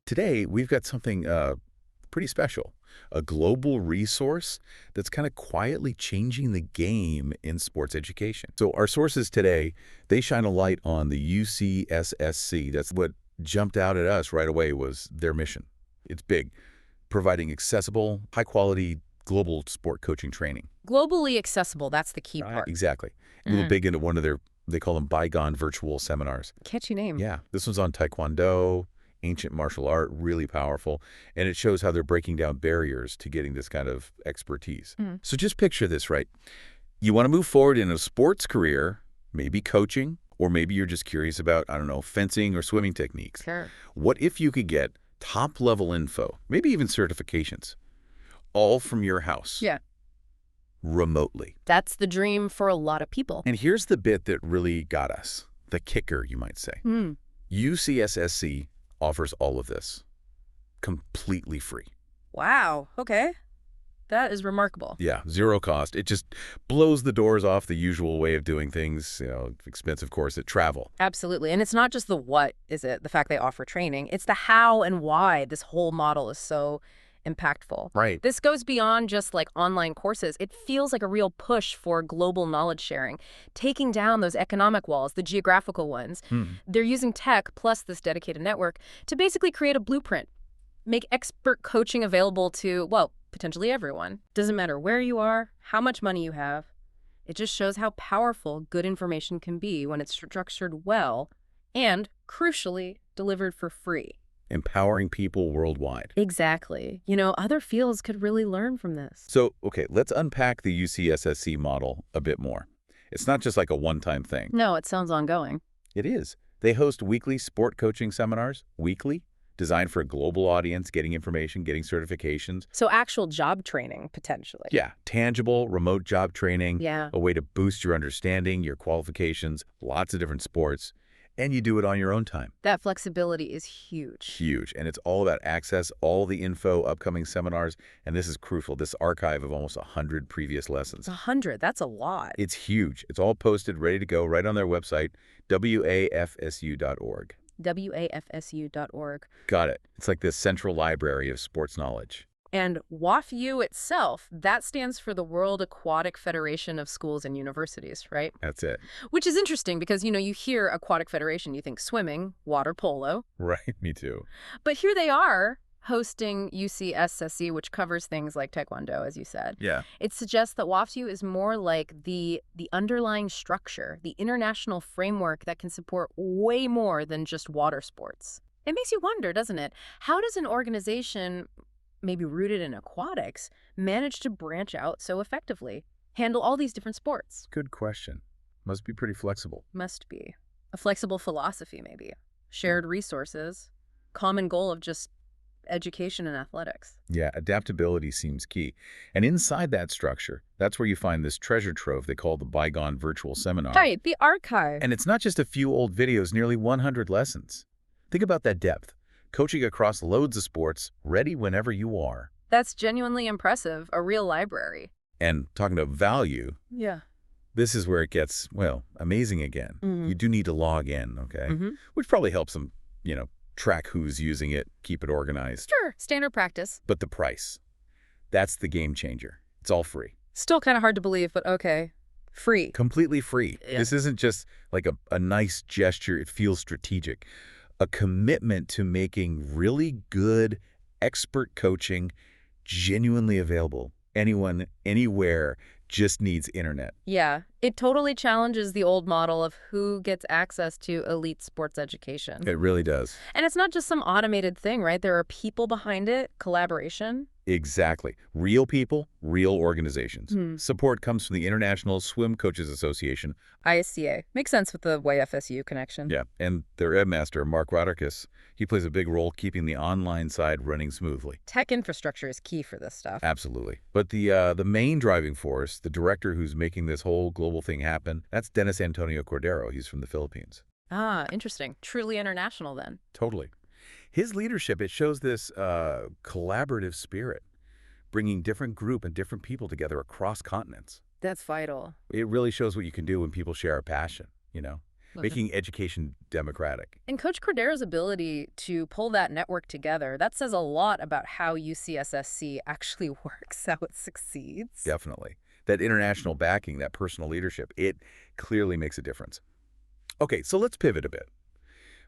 Today, we've got something pretty special, a global resource that's kind of quietly changing the game in sports education. So our sources today, they shine a light on the UCSSC. That's what jumped out at us right away was their mission. It's big, providing accessible, high-quality global sport coaching training. Globally accessible, that's the key part. Exactly. A little big into one of their, they call them bygone virtual seminars. Catchy name. Yeah, this one's on Taekwondo, ancient martial art, really powerful. And it shows how they're breaking down barriers to getting this kind of expertise. So just picture this, right? You want to move forward in a sports career, maybe coaching, or maybe you're just curious about, I don't know, fencing or swimming techniques. Sure. What if you could get top-level info, maybe even certifications, all from your house? Yeah. Remotely. That's the dream for a lot of people. And here's the bit that really got us, the kicker, you might say. UCSSC offers all of this completely free. Wow. Okay. That is remarkable. Yeah, zero cost. It just blows the doors off the usual way of doing things, expensive course at travel. Absolutely. And it's not just the what, is it? The fact they offer training. It's the how and why this whole model is so impactful. Right. This goes beyond just like online courses. It feels like a real push for global knowledge sharing, taking down those economic walls, the geographical ones. They're using tech plus this dedicated network to basically create a blueprint, make expert coaching available to, well, potentially everyone. Doesn't matter where you are, how much money you have. It just shows how powerful good information can be when it's structured well and, crucially, delivered for free. Empowering people worldwide. Exactly. Other fields could really learn from this. So, okay, let's unpack the UCSSC model a bit more. It's not just like a one-time thing. No, it sounds ongoing. It is. They host weekly sport coaching seminars, weekly, designed for a global audience, getting information, getting certifications. So actual job training, potentially. Yeah, tangible, remote job training. Yeah. A way to boost your understanding, your qualifications, lots of different sports. And you do it on your own time. That flexibility is huge. Huge. And it's all about access, all the info, upcoming seminars. And this is crucial, this archive of almost 100 previous lessons. 100, that's a lot. It's huge. It's all posted, ready to go, right on their website, wafsu.org. wafsu.org. Got it. It's like this central library of sports knowledge. And WAFU itself, that stands for the World Aquatic Federation of Schools and Universities, right? That's it. Which is interesting because, you hear Aquatic Federation, you think swimming, water polo. Right, me too. But here they are hosting UCSSC, which covers things like Taekwondo, as you said. Yeah. It suggests that WAFU is more like the underlying structure, the international framework that can support way more than just water sports. It makes you wonder, doesn't it? How does an organization, maybe rooted in aquatics, manage to branch out so effectively, handle all these different sports? Good question. Must be pretty flexible. Must be. A flexible philosophy, maybe. Shared resources. Common goal of just education and athletics. Yeah, adaptability seems key. And inside that structure, that's where you find this treasure trove they call the bygone virtual seminar. Right, the archive. And it's not just a few old videos, nearly 100 lessons. Think about that depth. Coaching across loads of sports, ready whenever you are. That's genuinely impressive, a real library. And talking about value, Yeah. this is where it gets, well, amazing again. You do need to log in, okay? Which probably helps them, track who's using it, keep it organized. Sure, standard practice. But the price, that's the game changer. It's all free. Still kind of hard to believe, but okay. Free. Completely free. Yeah. This isn't just like a nice gesture. It feels strategic. A commitment to making really good expert coaching genuinely available. Anyone, anywhere, just needs internet. Yeah, it totally challenges the old model of who gets access to elite sports education. It really does. And it's not just some automated thing, right? There are people behind it, collaboration. Exactly. Real people, real organizations. Support comes from the International Swim Coaches Association. ISCA. Makes sense with the YFSU connection. Yeah, and their webmaster, Mark Rodriguez, he plays a big role keeping the online side running smoothly. Tech infrastructure is key for this stuff. Absolutely. But the main driving force, the director who's making this whole global thing happen, that's Dennis Antonio Cordero. He's from the Philippines. Ah, interesting. Truly international then. Totally. His leadership, it shows this collaborative spirit, bringing different group and different people together across continents. That's vital. It really shows what you can do when people share a passion, making education democratic. And Coach Cordero's ability to pull that network together, that says a lot about how UCSSC actually works, how it succeeds. Definitely. That international backing, that personal leadership, it clearly makes a difference. Okay, so let's pivot a bit.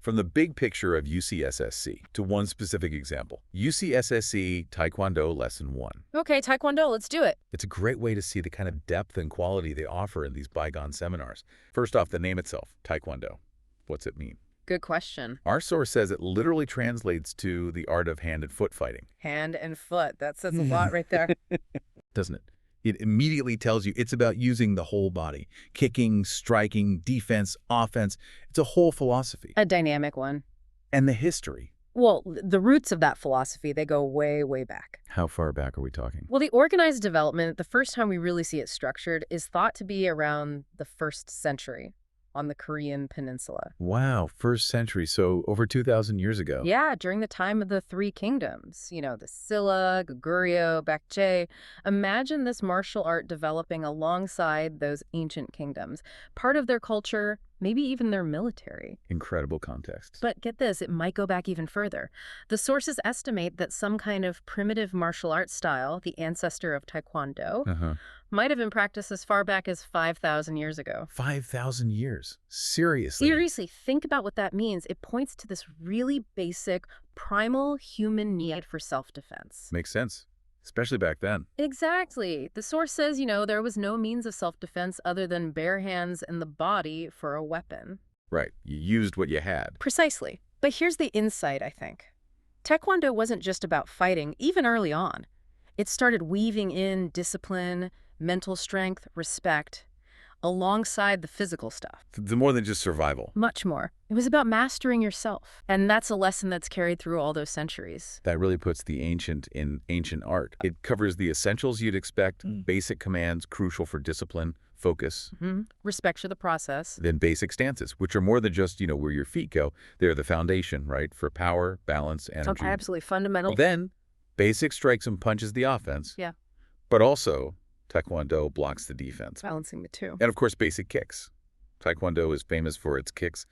From the big picture of UCSSC to one specific example, UCSSC Taekwondo Lesson 1. Okay, Taekwondo, let's do it. It's a great way to see the kind of depth and quality they offer in these bygone seminars. First off, the name itself, Taekwondo. What's it mean? Good question. Our source says it literally translates to the art of hand and foot fighting. Hand and foot. That says a lot right there. Doesn't it? It immediately tells you it's about using the whole body. Kicking, striking, defense, offense. It's a whole philosophy. A dynamic one. And the history. Well, the roots of that philosophy, they go way, way back. How far back are we talking? Well, the organized development, the first time we really see it structured, is thought to be around the 1st century on the Korean peninsula. Wow, 1st century, so over 2,000 years ago. Yeah, during the time of the Three Kingdoms, the Silla, Goguryeo, Baekje. Imagine this martial art developing alongside those ancient kingdoms, part of their culture, maybe even their military. Incredible context. But get this, it might go back even further. The sources estimate that some kind of primitive martial arts style, the ancestor of Taekwondo, might have been practiced as far back as 5,000 years ago. 5,000 years? Seriously? Seriously, think about what that means. It points to this really basic, primal human need for self-defense. Makes sense, especially back then. Exactly. The source says, there was no means of self-defense other than bare hands and the body for a weapon. Right. You used what you had. Precisely. But here's the insight, I think. Taekwondo wasn't just about fighting, even early on. It started weaving in discipline, mental strength, respect, alongside the physical stuff. The more than just survival. Much more. It was about mastering yourself. And that's a lesson that's carried through all those centuries. That really puts the ancient in ancient art. It covers the essentials you'd expect, basic commands crucial for discipline, focus. Respect for the process. Then basic stances, which are more than just, where your feet go. They're the foundation, right, for power, balance, energy. Okay, absolutely fundamental. Then basic strikes and punches the offense. Yeah. But also, Taekwondo blocks the defense. Balancing the two. And of course, basic kicks. Taekwondo is famous for its kicks,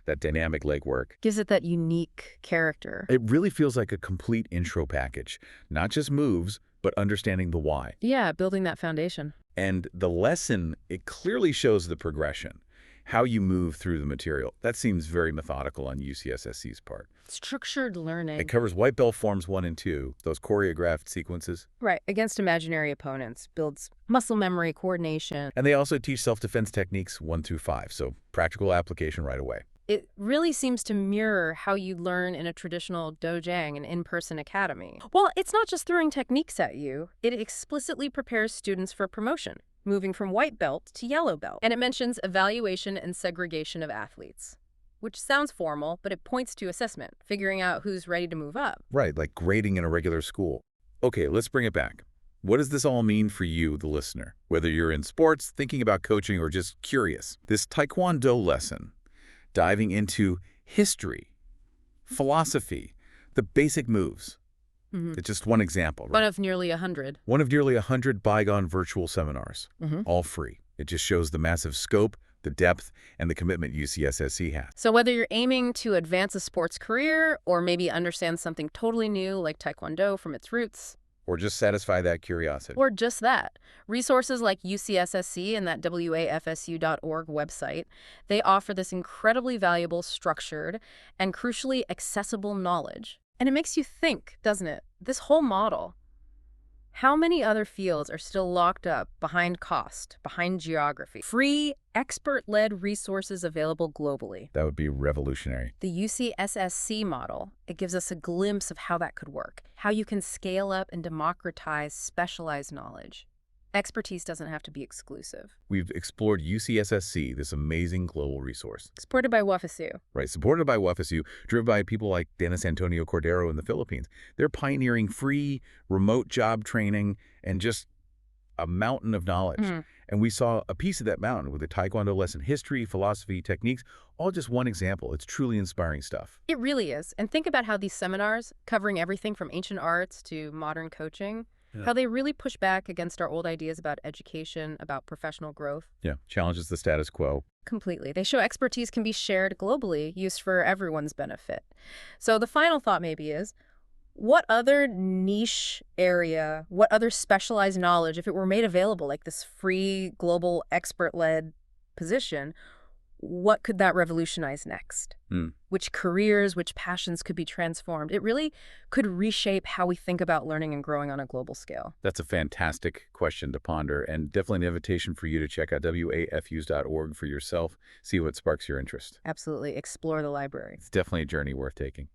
that dynamic leg work. Gives it that unique character. It really feels like a complete intro package. Not just moves, but understanding the why. Yeah, building that foundation. And the lesson, it clearly shows the progression, how you move through the material. That seems very methodical on UCSSC's part. Structured learning. It covers white belt forms 1 and 2, those choreographed sequences. Right, against imaginary opponents. Builds muscle memory, coordination. And they also teach self-defense techniques 1 through 5, so practical application right away. It really seems to mirror how you learn in a traditional dojang, an in-person academy. Well, it's not just throwing techniques at you. It explicitly prepares students for promotion, moving from white belt to yellow belt. And it mentions evaluation and segregation of athletes, which sounds formal, but it points to assessment, figuring out who's ready to move up. Right, like grading in a regular school. Okay, let's bring it back. What does this all mean for you, the listener? Whether you're in sports, thinking about coaching, or just curious. This Taekwondo lesson, diving into history, philosophy, the basic moves. It's just one example. Right? One of nearly 100. One of nearly 100 bygone virtual seminars, all free. It just shows the massive scope, the depth, and the commitment UCSSC has. So whether you're aiming to advance a sports career or maybe understand something totally new like Taekwondo from its roots, or just satisfy that curiosity. or just that, resources like UCSSC and that wafsu.org website, they offer this incredibly valuable, structured, and crucially accessible knowledge. And it makes you think, doesn't it? This whole model. How many other fields are still locked up behind cost, behind geography? Free, expert-led resources available globally. That would be revolutionary. The UCSSC model, it gives us a glimpse of how that could work, how you can scale up and democratize specialized knowledge. Expertise doesn't have to be exclusive. We've explored UCSSC, this amazing global resource. Supported by WFSU. Right, supported by WFSU, driven by people like Dennis Antonio Cordero in the Philippines. They're pioneering free, remote job training and just a mountain of knowledge. And we saw a piece of that mountain with a Taekwondo lesson, history, philosophy, techniques, all just one example. It's truly inspiring stuff. It really is. And think about how these seminars, covering everything from ancient arts to modern coaching, how they really push back against our old ideas about education, about professional growth. Yeah, challenges the status quo, Completely. They show expertise can be shared globally, used for everyone's benefit. So the final thought maybe is, what other niche area, what other specialized knowledge, if it were made available, like this free, global, expert-led position, what could that revolutionize next? Hmm. Which careers, which passions could be transformed? It really could reshape how we think about learning and growing on a global scale. That's a fantastic question to ponder, and definitely an invitation for you to check out wafus.org for yourself, see what sparks your interest. Absolutely. Explore the library. It's definitely a journey worth taking.